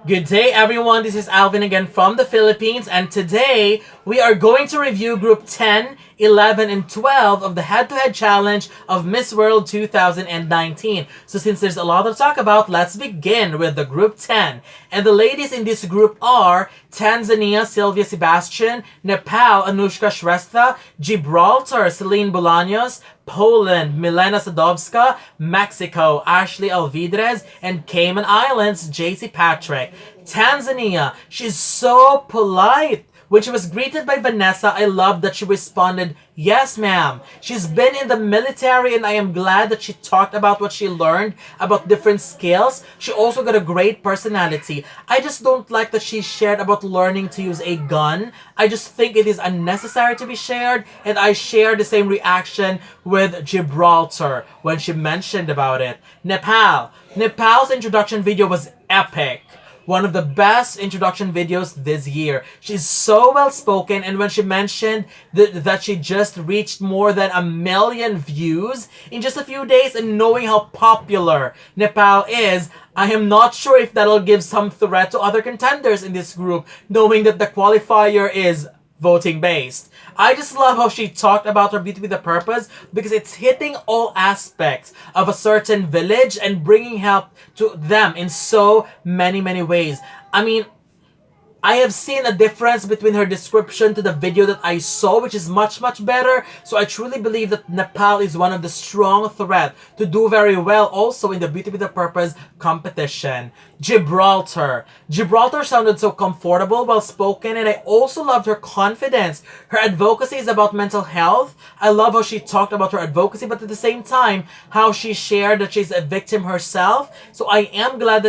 Good day, everyone. This is Alvin again from the Philippines, and today we are going to review Group 10, 11, and 12 of the head-to-head challenge of Miss World 2019. So since there's a lot to talk about, let's begin with the Group 10. And the ladies in this group are Tanzania, Sylvia, Sebastian; Nepal, Anushka, Shrestha; Gibraltar, Celine, Bolanos; Poland, Milena, Sadowska; Mexico, Ashley, Alvidrez; and Cayman Islands, Jaci, Patrick. Tanzania, she's so polite. When she was greeted by Vanessa, I love that she responded, "Yes, ma'am." She's been in the military, and I am glad that she talked about what she learned about different skills. She also got a great personality. I just don't like that she shared about learning to use a gun. I just think it is unnecessary to be shared, and I share the same reaction with Gibraltar when she mentioned about it. Nepal's introduction video was epic. One of the best introduction videos this year. She's so well spoken, and when she mentioned that she just reached more than 1 million views in just a few days, and knowing how popular Nepal is, I am not sure if that'll give some threat to other contenders in this group, knowing that the qualifier is voting based. I just love how she talked about her beauty with a purpose, because it's hitting all aspects of a certain village and bringing help to them in so many ways. I mean, I have seen a difference between her description to the video that I saw, which is much better. So I truly believe that Nepal is one of the strong threat to do very well also in the Beauty with a Purpose competition. Gibraltar sounded so comfortable, well spoken, and I also loved her confidence. Her advocacy is about mental health. I love how she talked about her advocacy, but at the same time, how she shared that she's a victim herself. So I am glad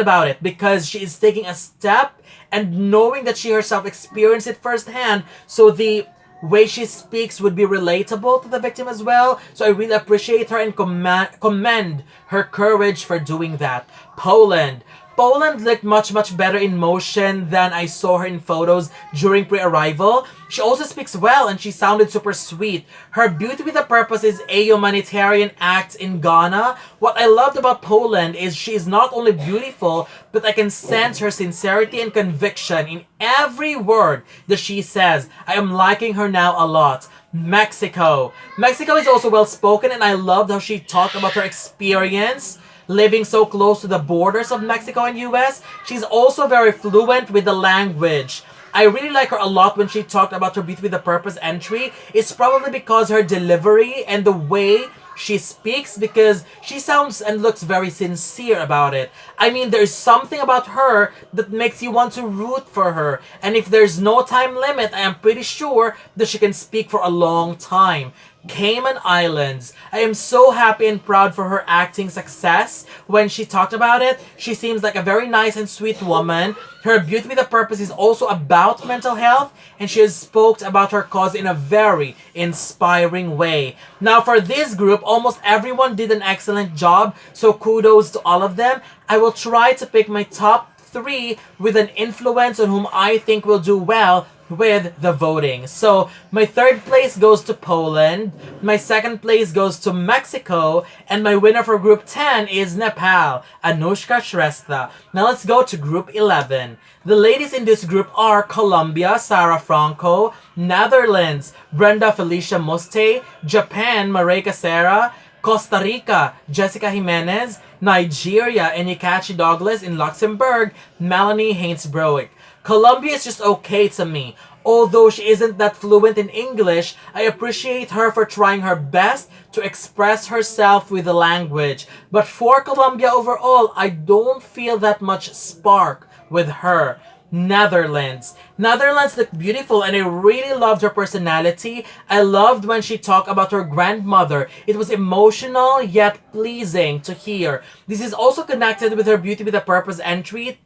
about it, because she is taking a step and knowing that she herself experienced it firsthand, so the way she speaks would be relatable to the victim as well. So I really appreciate her and commend her courage for doing that. Poland looked much better in motion than I saw her in photos during pre-arrival. She also speaks well, and she sounded super sweet. Her Beauty with a Purpose is a humanitarian act in Ghana. What I loved about Poland is she is not only beautiful, but I can sense her sincerity and conviction in every word that she says. I am liking her now a lot. Mexico is also well spoken, and I loved how she talked about her experience living so close to the borders of Mexico and US. She's also very fluent with the language. I really like her a lot when she talked about her Beauty with a Purpose entry. It's probably because her delivery and the way she speaks, because she sounds and looks very sincere about it. I mean, there's something about her that makes you want to root for her. And if there's no time limit, I am pretty sure that she can speak for a long time. Cayman Islands. I am so happy and proud for her acting success. When she talked about it, she seems like a very nice and sweet woman. Her Beauty with a Purpose is also about mental health, and she has spoke about her cause in a very inspiring way. Now for this group, almost everyone did an excellent job, so kudos to all of them. I will try to pick my top 3 with an influence on whom I think will do well with the voting. So my 3rd place goes to Poland, my 2nd place goes to Mexico, and my winner for Group 10 is Nepal, Anushka, Shrestha. Now let's go to Group 11. The ladies in this group are Colombia, Sara, Franco; Netherlands, Brenda, Felicia, Muste; Japan, Marika, Sera; Costa Rica, Jessica, Jimenez; Nigeria, and Nyekachi Douglas; in Luxembourg, Melanie, Hainsbroek. Colombia is just okay to me. Although she isn't that fluent in English, I appreciate her for trying her best to express herself with the language. But for Colombia overall, I don't feel that much spark with her. Netherlands looked beautiful, and I really loved her personality. I loved when she talked about her grandmother. It was emotional yet pleasing to hear. This is also connected with her Beauty with a Purpose entry,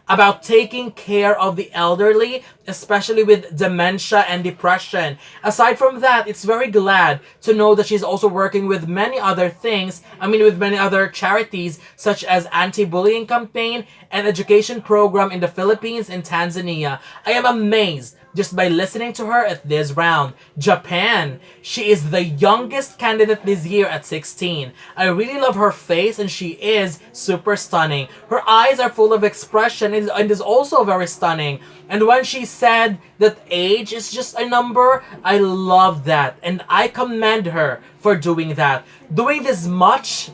about taking care of the elderly, especially with dementia and depression. Aside from that, it's very glad to know that she's also working with many other things, with many other charities such as anti-bullying campaign and education program in the Philippines and Tanzania. I am amazed just by listening to her at this round. Japan. She is the youngest candidate this year at 16. I really love her face and she is super stunning. Her eyes are full of expression and is also very stunning. And when she said that age is just a number, I love that. And I commend her for doing that. Doing this much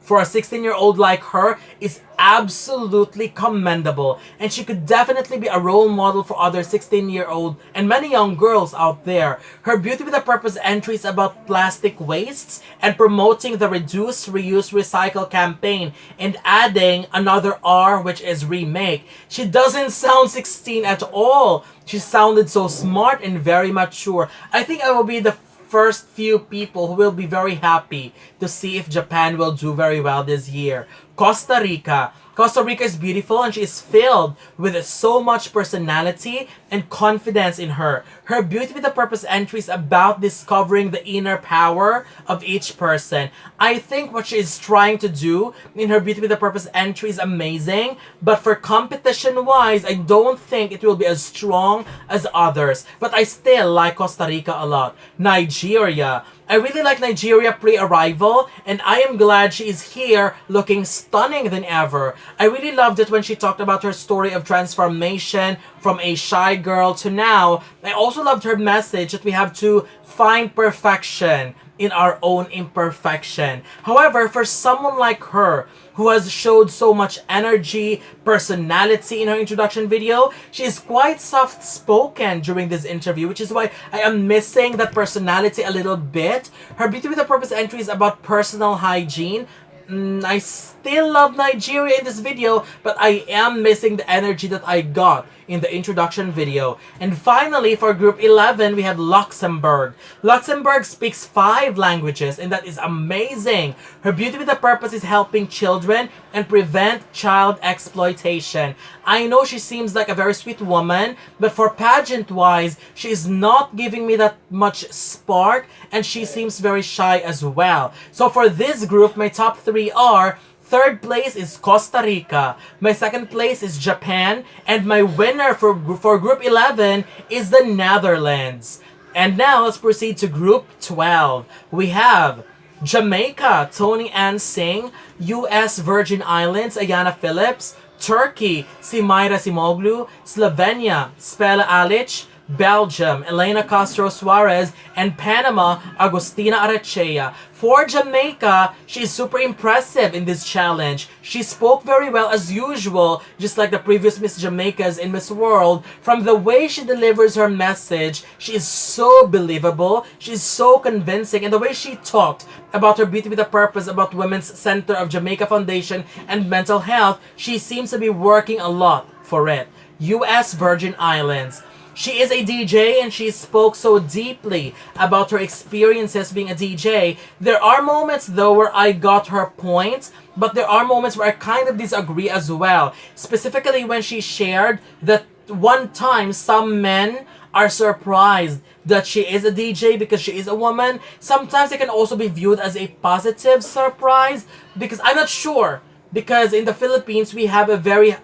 for a 16-year-old like her is absolutely commendable, and she could definitely be a role model for other 16-year-old and many young girls out there. Her Beauty with a Purpose entries about plastic wastes and promoting the Reduce, Reuse, Recycle campaign and adding another R, which is remake. She doesn't sound 16 at all. She sounded so smart and very mature. I think I will be the first few people who will be very happy to see if Japan will do very well this year. Costa Rica. Costa Rica is beautiful and she is filled with so much personality and confidence in her. Her Beauty with a Purpose entry is about discovering the inner power of each person. I think what she is trying to do in her Beauty with a Purpose entry is amazing, but for competition-wise, I don't think it will be as strong as others. But I still like Costa Rica a lot. Nigeria. I really like Nigeria pre-arrival, and I am glad she is here looking stunning than ever. I really loved it when she talked about her story of transformation from a shy girl to now. I also loved her message that we have to find perfection in our own imperfection. However, for someone like her, who has showed so much energy, personality in her introduction video, she is quite soft-spoken during this interview, which is why I am missing that personality a little bit. Her Beauty with a Purpose entry is about personal hygiene. I still love Nigeria in this video, but I am missing the energy that I got in the introduction video. And finally, for Group 11, we have Luxembourg. Luxembourg speaks 5 languages, and that is amazing. Her Beauty with a Purpose is helping children and prevent child exploitation. I know she seems like a very sweet woman, but for pageant-wise, she is not giving me that much spark, and she seems very shy as well. So for this group, my top 3 are: third place is Costa Rica, my second place is Japan, and my winner for Group 11 is the Netherlands. And now let's proceed to Group 12. We have Jamaica, Toni-Ann Singh; US Virgin Islands, Ayana Phillips; Turkey, Simay Rasimoglu; Slovenia, Spela Alic; Belgium, Elena Castro Suarez; and Panama, Agustina Arrechea. For Jamaica, she's super impressive in this challenge. She spoke very well as usual, just like the previous Miss Jamaicas in Miss World. From the way she delivers her message, she is so believable, she's so convincing, and the way she talked about her Beauty with a Purpose, about Women's Center of Jamaica Foundation and mental health, she seems to be working a lot for it. US Virgin Islands. She is a DJ and she spoke so deeply about her experiences being a DJ. There are moments though where I got her point, but there are moments where I kind of disagree as well. Specifically when she shared that one time some men are surprised that she is a DJ because she is a woman. Sometimes it can also be viewed as a positive surprise because I'm not sure. Because in the Philippines we have a very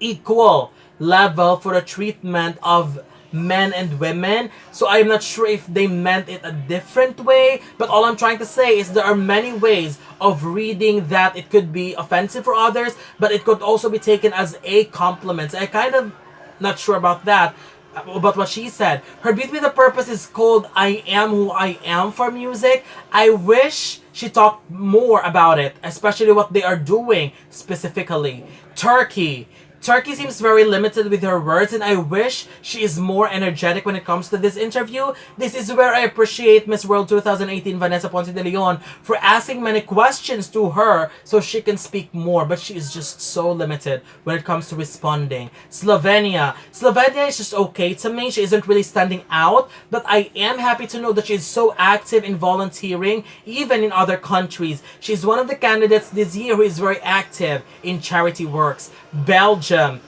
equal level for the treatment of men and women, so I'm not sure if they meant it a different way, but all I'm trying to say is there are many ways of reading that. It could be offensive for others, but it could also be taken as a compliment. So I kind of not sure about that, about what she said. Her Beauty with a Purpose is called I Am Who I Am for music. I wish she talked more about it, especially what they are doing specifically. Turkey seems very limited with her words, and I wish she is more energetic when it comes to this interview. This is where I appreciate Miss World 2018 Vanessa Ponce de Leon for asking many questions to her so she can speak more, but she is just so limited when it comes to responding. Slovenia is just okay to me. She isn't really standing out, but I am happy to know that she is so active in volunteering, even in other countries. She's one of the candidates this year who is very active in charity works. Belgium. Belgium.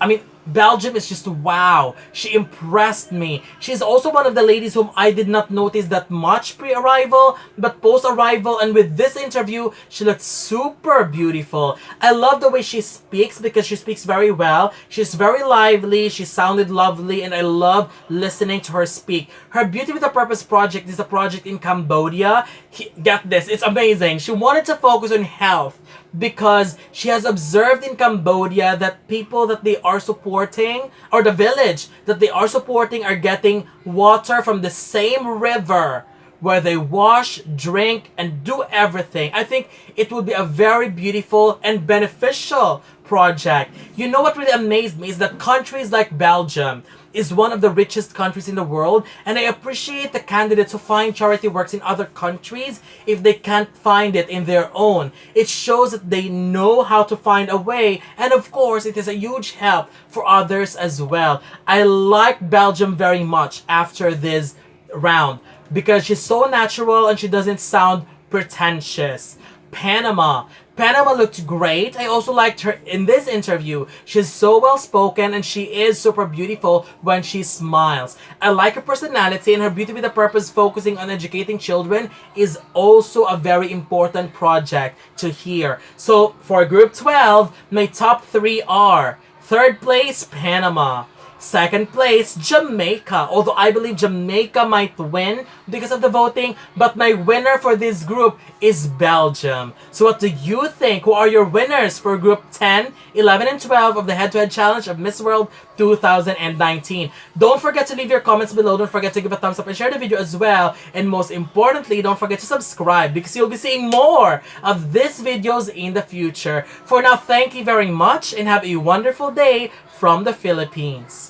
I mean, Belgium is just wow. She impressed me. She's also one of the ladies whom I did not notice that much pre-arrival, but post-arrival and with this interview, she looked super beautiful. I love the way she speaks because she speaks very well. She's very lively, she sounded lovely, and I love listening to her speak. Her Beauty with a Purpose project is a project in Cambodia. Get this, it's amazing. She wanted to focus on health because she has observed in Cambodia that people that they are supporting, or the village that they are supporting, are getting water from the same river where they wash, drink, and do everything. I think it would be a very beautiful and beneficial project. You know what really amazed me is that countries like Belgium is one of the richest countries in the world, and I appreciate the candidates who find charity works in other countries if they can't find it in their own. It shows that they know how to find a way, and of course it is a huge help for others as well. I like Belgium very much after this round because she's so natural and she doesn't sound pretentious. Panama looked great. I also liked her in this interview. She's so well spoken and she is super beautiful when she smiles. I like her personality, and her Beauty with a Purpose focusing on educating children is also a very important project to hear. So for Group 12, my top 3 are: third place, Panama. Second place, Jamaica. Although I believe Jamaica might win because of the voting, but my winner for this group is Belgium. So what do you think? Who are your winners for Group 10, 11, and 12 of the head-to-head challenge of Miss World 2019? Don't forget to leave your comments below. Don't forget to give a thumbs up and share the video as well. And most importantly, don't forget to subscribe because you'll be seeing more of these videos in the future. For now, thank you very much and have a wonderful day from the Philippines.